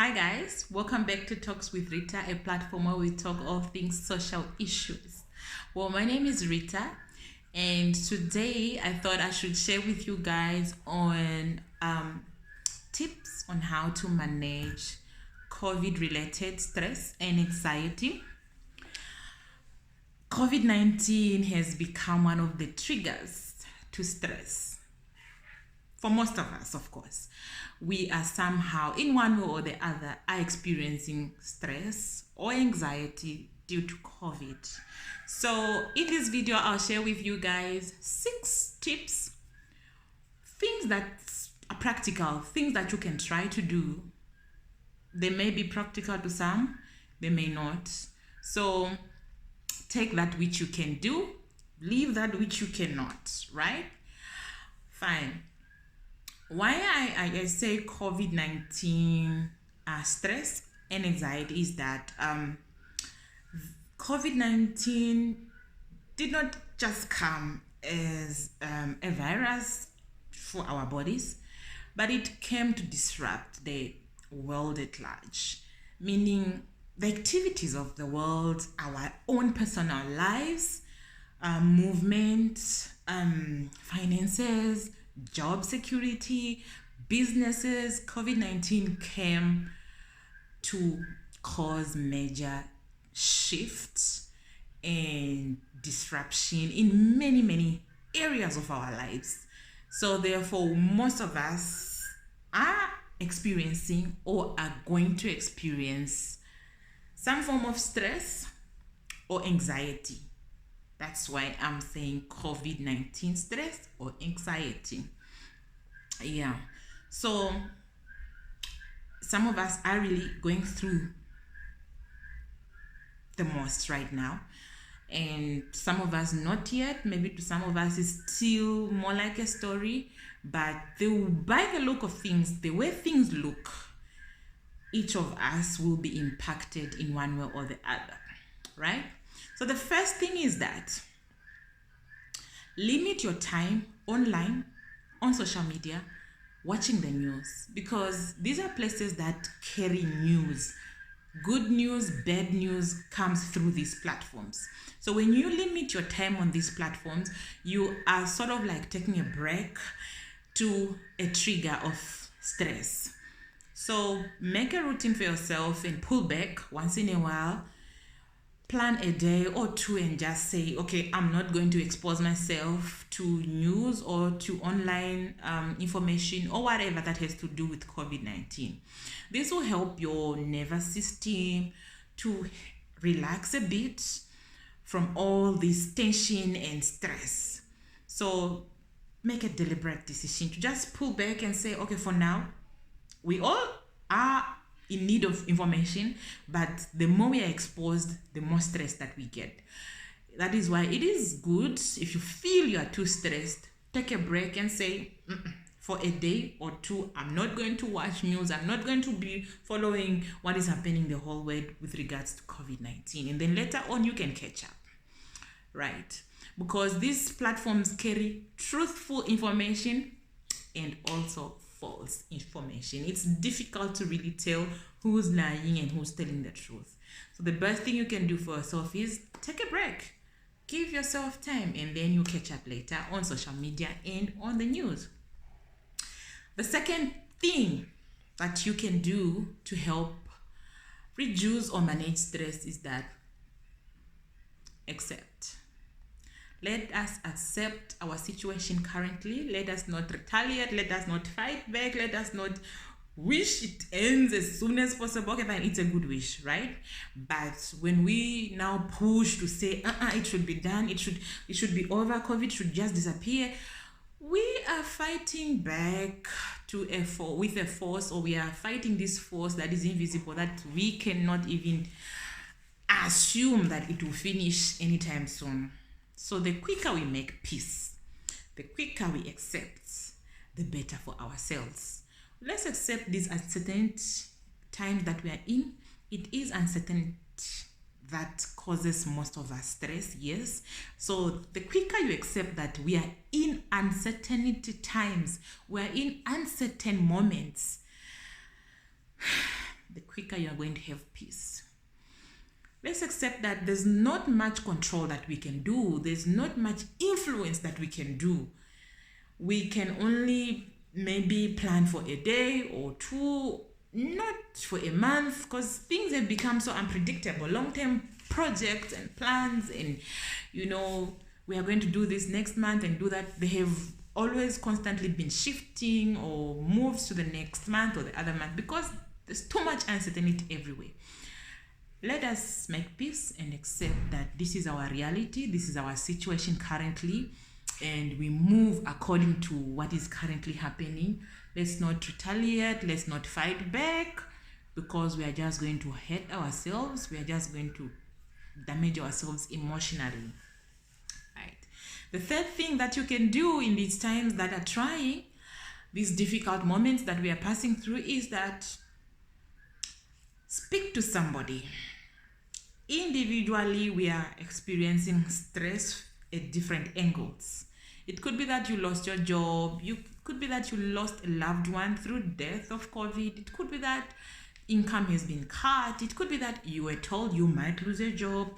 Hi guys, welcome back to Talks with Rita, a platform where we talk all things social issues. Well, my name is Rita, and today I thought I should share with you guys on tips on how to manage COVID-related stress and anxiety. COVID-19 has become one of the triggers to stress. For most of us, of course, we are somehow, in one way or the other, are experiencing stress or anxiety due to COVID. So in this video, I'll share with you guys 6 tips, things that are practical, things that you can try to do. They may be practical to some, they may not. So take that which you can do, leave that which you cannot, right? Fine. Why I say COVID-19 stress and anxiety is that COVID-19 did not just come as a virus for our bodies, but it came to disrupt the world at large, meaning the activities of the world, our own personal lives, movement, finances, job security, businesses. COVID-19 came to cause major shifts and disruption in many areas of our lives. So therefore, most of us are experiencing or are going to experience some form of stress or anxiety. That's why I'm saying COVID-19 stress or anxiety. Yeah. So some of us are really going through the most right now. And some of us not yet. Maybe to some of us it's still more like a story. But by the look of things, the way things look, each of us will be impacted in one way or the other. Right? So the first thing is that limit your time online, on social media, watching the news, because these are places that carry news. Good news, bad news comes through these platforms. So when you limit your time on these platforms, you are sort of like taking a break to a trigger of stress. So make a routine for yourself and pull back once in a while. Plan a day or two and just say, okay, I'm not going to expose myself to news or to online information or whatever that has to do with COVID-19. This will help your nervous system to relax a bit from all this tension and stress. So make a deliberate decision to just pull back and say, okay, for now, we all are in need of information, but the more we are exposed, the more stress that we get. That is why it is good if you feel you are too stressed, take a break and say, for a day or two, I'm not going to watch news. I'm not going to be following what is happening the whole world with regards to COVID-19. And then later on, you can catch up, right? Because these platforms carry truthful information and also false information. It's difficult to really tell who's lying and who's telling the truth. So the best thing you can do for yourself is take a break. Give yourself time and then you catch up later on social media and on the news. The second thing that you can do to help reduce or manage stress is that accept. Let us accept our situation currently. Let us not retaliate. Let us not fight back. Let us not wish it ends as soon as possible. Okay, fine, it's a good wish, right? But when we now push to say, it should be done, it should be over, COVID should just disappear, we are fighting back to with a force, or we are fighting this force that is invisible, that we cannot even assume that it will finish anytime soon. So the quicker we make peace, the quicker we accept, the better for ourselves. Let's accept these uncertain times that we are in. It is uncertainty that causes most of our stress, yes. So the quicker you accept that we are in uncertainty times, we are in uncertain moments, the quicker you are going to have peace. Let's accept that there's not much control that we can do. There's not much influence that we can do. We can only maybe plan for a day or two, not for a month, because things have become so unpredictable. Long-term projects and plans, and we are going to do this next month and do that. They have always constantly been shifting or moves to the next month or the other month because there's too much uncertainty everywhere. Let us make peace and accept that this is our reality, this is our situation currently, and we move according to what is currently happening. Let's not retaliate, let's not fight back, because we are just going to hurt ourselves, we are just going to damage ourselves emotionally. Right. The third thing that you can do in these times that are trying, these difficult moments that we are passing through, is that speak to somebody. Individually, we are experiencing stress at different angles. It could be that you lost your job. It could be that you lost a loved one through death of COVID. It could be that income has been cut. It could be that you were told you might lose your job.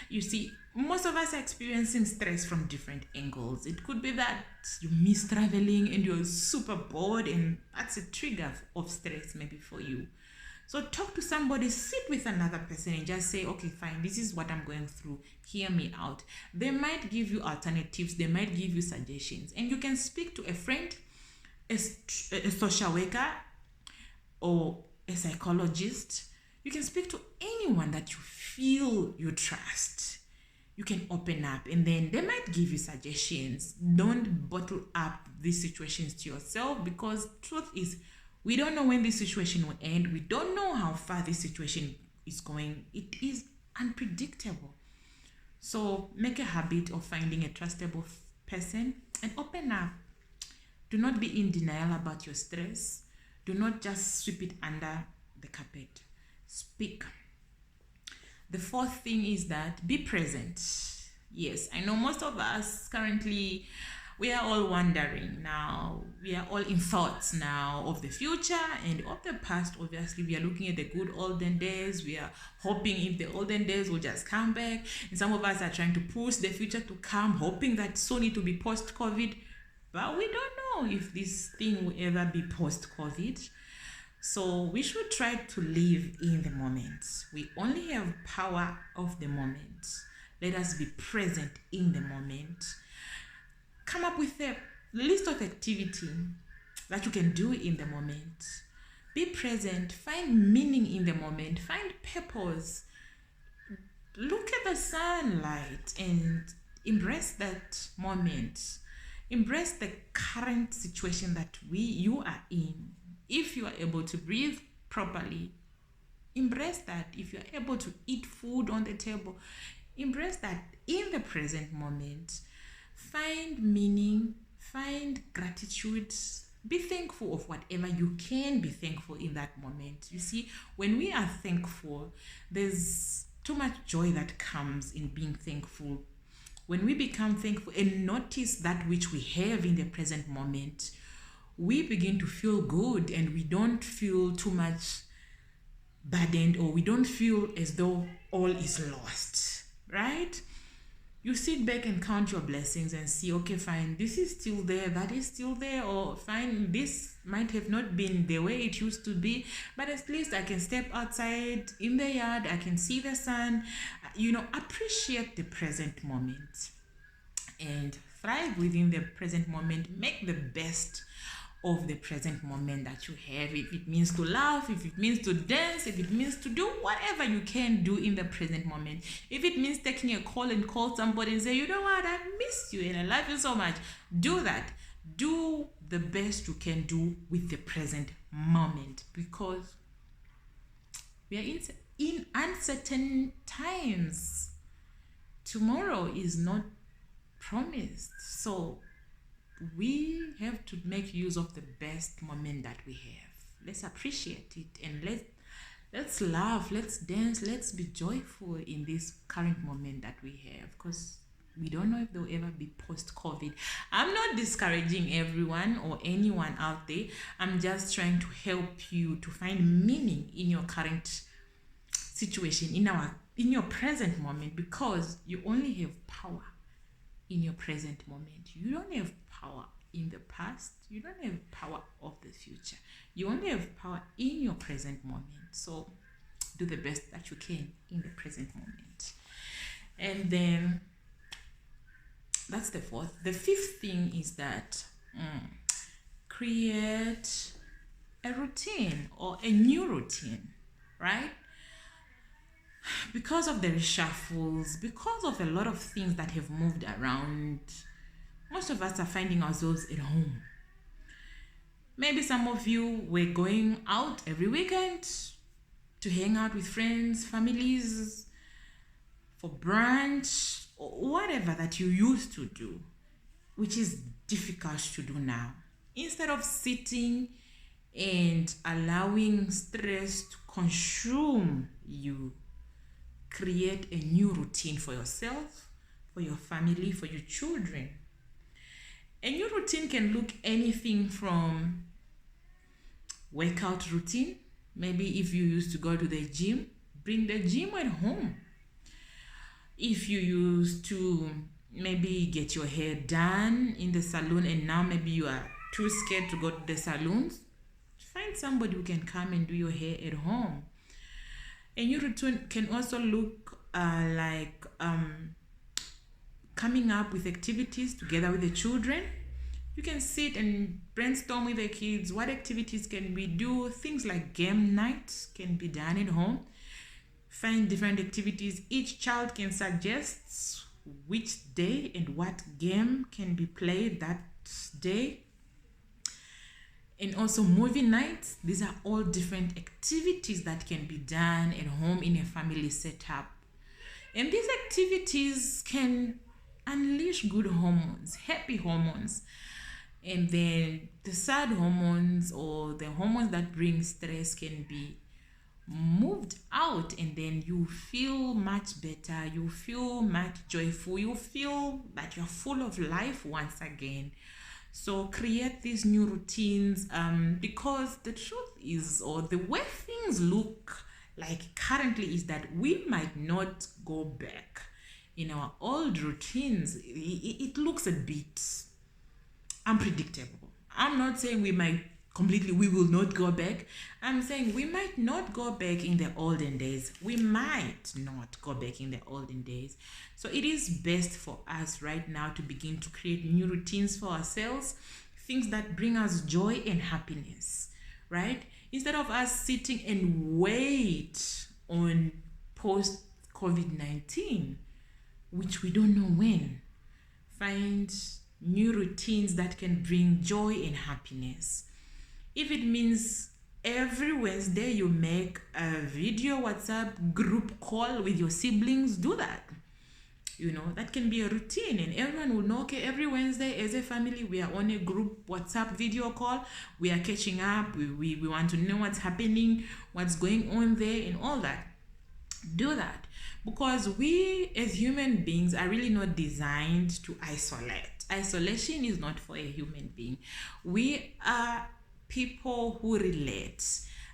You see, most of us are experiencing stress from different angles. It could be that you miss traveling and you're super bored, and that's a trigger of stress maybe for you. So talk to somebody, sit with another person and just say, okay, fine, this is what I'm going through. Hear me out. They might give you alternatives. They might give you suggestions. And you can speak to a friend, a social worker, or a psychologist. You can speak to anyone that you feel you trust. You can open up, and then they might give you suggestions. Don't bottle up these situations to yourself, because truth is, we don't know when this situation will end. We don't know how far this situation is going. It is unpredictable. So make a habit of finding a trustable person and open up. Do not be in denial about your stress. Do not just sweep it under the carpet. Speak. The fourth thing is that be present. Yes, I know most of us currently, we are all wondering now. We are all in thoughts now of the future and of the past. Obviously, we are looking at the good olden days. We are hoping if the olden days will just come back. And some of us are trying to push the future to come, hoping that soon it will be post-COVID. But we don't know if this thing will ever be post-COVID. So we should try to live in the moment. We only have power of the moment. Let us be present in the moment. Come up with a list of activity that you can do in the moment. Be present. Find meaning in the moment. Find purpose. Look at the sunlight and embrace that moment. Embrace the current situation that you are in. If you are able to breathe properly, embrace that. If you are able to eat food on the table, embrace that in the present moment. Find meaning, find gratitude, be thankful of whatever you can be thankful in that moment. You see, when we are thankful, there's too much joy that comes in being thankful. When we become thankful and notice that which we have in the present moment, we begin to feel good, and we don't feel too much burdened, or we don't feel as though all is lost, right? You sit back and count your blessings and see, okay, fine, this is still there, that is still there, or fine, this might have not been the way it used to be, but at least I can step outside in the yard, I can see the sun. Appreciate the present moment and thrive within the present moment. Make the best of the present moment that you have. If it means to laugh, if it means to dance, if it means to do whatever you can do in the present moment. If it means taking a call and call somebody and say, you know what, I miss you and I love you so much. Do that. Do the best you can do with the present moment, because we are in uncertain times. Tomorrow is not promised. So we have to make use of the best moment that we have. Let's appreciate it, and let's laugh, let's dance, let's be joyful in this current moment that we have, because We don't know if they'll ever be post-COVID. I'm not discouraging everyone or anyone out there. I'm just trying to help you to find meaning in your current situation, in your present moment, because you only have power in your present moment. You don't have power in the past. You don't have power of the future. You only have power in your present moment. So do the best that you can in the present moment. And then that's the fourth. The fifth thing is that create a routine or a new routine, right? Because of the reshuffles, because of a lot of things that have moved around, most of us are finding ourselves at home. Maybe some of you were going out every weekend to hang out with friends, families, for brunch, or whatever that you used to do, which is difficult to do now. Instead of sitting and allowing stress to consume you, create a new routine for yourself, for your family, for your children. A new routine can look anything from workout routine. Maybe if you used to go to the gym, bring the gym at home. If you used to maybe get your hair done in the salon and now maybe you are too scared to go to the salons, find somebody who can come and do your hair at home. A new routine can also look like coming up with activities together with the children. You can sit and brainstorm with the kids. What activities can we do? Things like game nights can be done at home. Find different activities. Each child can suggest which day and what game can be played that day. And also movie nights. These are all different activities that can be done at home in a family setup. And these activities can unleash good hormones, happy hormones. And then the sad hormones or the hormones that bring stress can be moved out, and then you feel much better, you feel much joyful, you feel that you're full of life once again. So create these new routines, because the truth is, or the way things look like currently, is that we might not go back in our old routines. It looks a bit unpredictable. I'm not saying we will not go back. I'm saying we might not go back in the olden days. We might not go back in the olden days. So it is best for us right now to begin to create new routines for ourselves, things that bring us joy and happiness, right? Instead of us sitting and wait on post-COVID-19, which we don't know when. Find new routines that can bring joy and happiness. If it means every Wednesday you make a video WhatsApp group call with your siblings, do that. That can be a routine, and everyone will know, okay, every Wednesday as a family we are on a group WhatsApp video call. We are catching up. We want to know what's happening, what's going on there, and all that. Do that, because we as human beings are really not designed to isolate. Isolation is not for a human being. We are people who relate,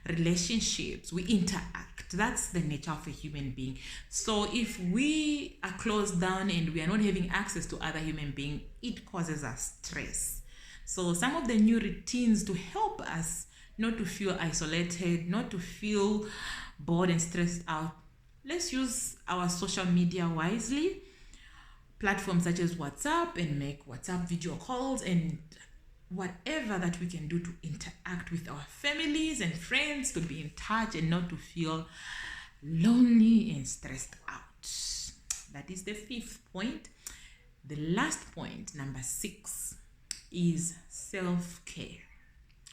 relationships, we interact. That's the nature of a human being. So if we are closed down and we are not having access to other human beings, it causes us stress. So some of the new routines to help us not to feel isolated, not to feel bored and stressed out, let's use our social media wisely. Platforms such as WhatsApp, and make WhatsApp video calls and whatever that we can do to interact with our families and friends, to be in touch and not to feel lonely and stressed out. That is the fifth point. The last point, number 6, is self-care,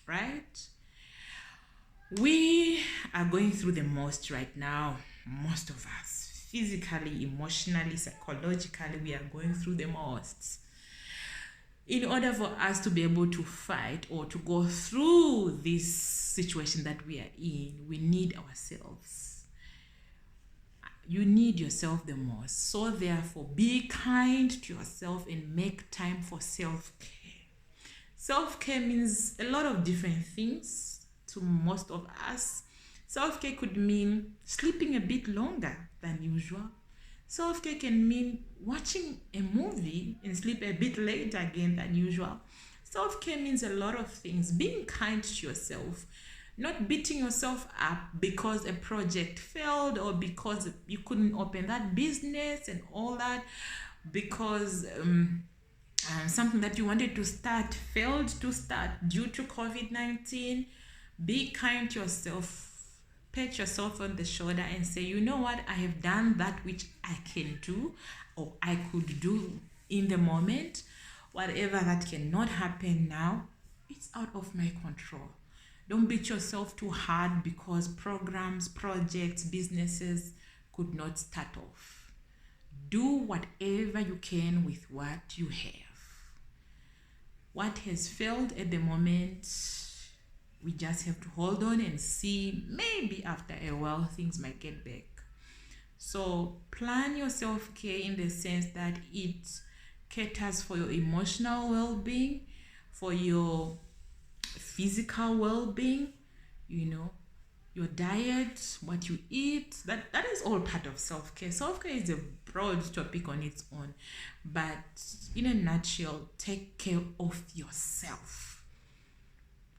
right? We are going through the most right now, most of us. Physically, emotionally, psychologically, we are going through the most. In order for us to be able to fight or to go through this situation that we are in, we need ourselves. you need yourself the most. So therefore, be kind to yourself and make time for self-care. Self-care means a lot of different things to most of us. Self-care could mean sleeping a bit longer than usual. Self-care can mean watching a movie and sleep a bit later again than usual. Self-care means a lot of things. Being kind to yourself, not beating yourself up because a project failed or because you couldn't open that business and all that, because something that you wanted to start failed to start due to COVID-19. Be kind to yourself. Pat yourself on the shoulder and say, you know what, I have done that which I can do or I could do in the moment. Whatever that cannot happen now, it's out of my control. Don't beat yourself too hard because programs, projects, businesses could not start off. Do whatever you can with what you have. What has failed at the moment, we just have to hold on and see. Maybe after a while things might get back. So plan your self-care in the sense that it caters for your emotional well-being, for your physical well-being, your diet, what you eat. That is all part of self-care. Self-care is a broad topic on its own, but in a nutshell, take care of yourself.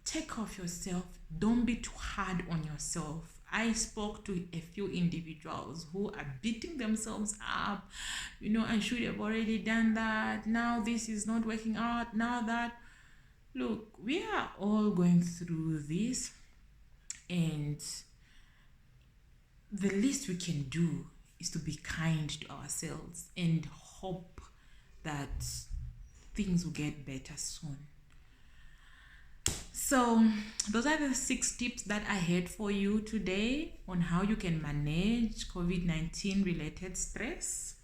Take care of yourself. Don't be too hard on yourself. I spoke to a few individuals who are beating themselves up. I should have already done that. Now this is not working out. Now that. Look, we are all going through this, and the least we can do is to be kind to ourselves and hope that things will get better soon. So those are the 6 tips that I had for you today on how you can manage COVID-19 related stress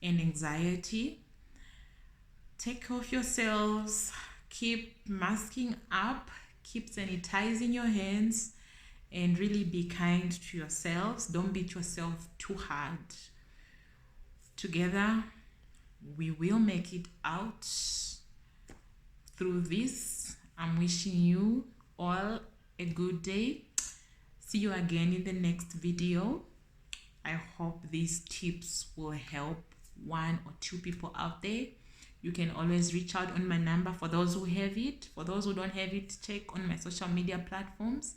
and anxiety. Take care of yourselves. Keep masking up. Keep sanitizing your hands. And really be kind to yourselves. Don't beat yourself too hard. Together, we will make it out through this. I'm wishing you all a good day. See you again in the next video. I hope these tips will help 1 or 2 people out there. You can always reach out on my number for those who have it. For those who don't have it, check on my social media platforms.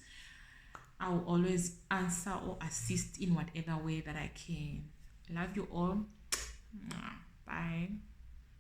I will always answer or assist in whatever way that I can. Love you all. Bye.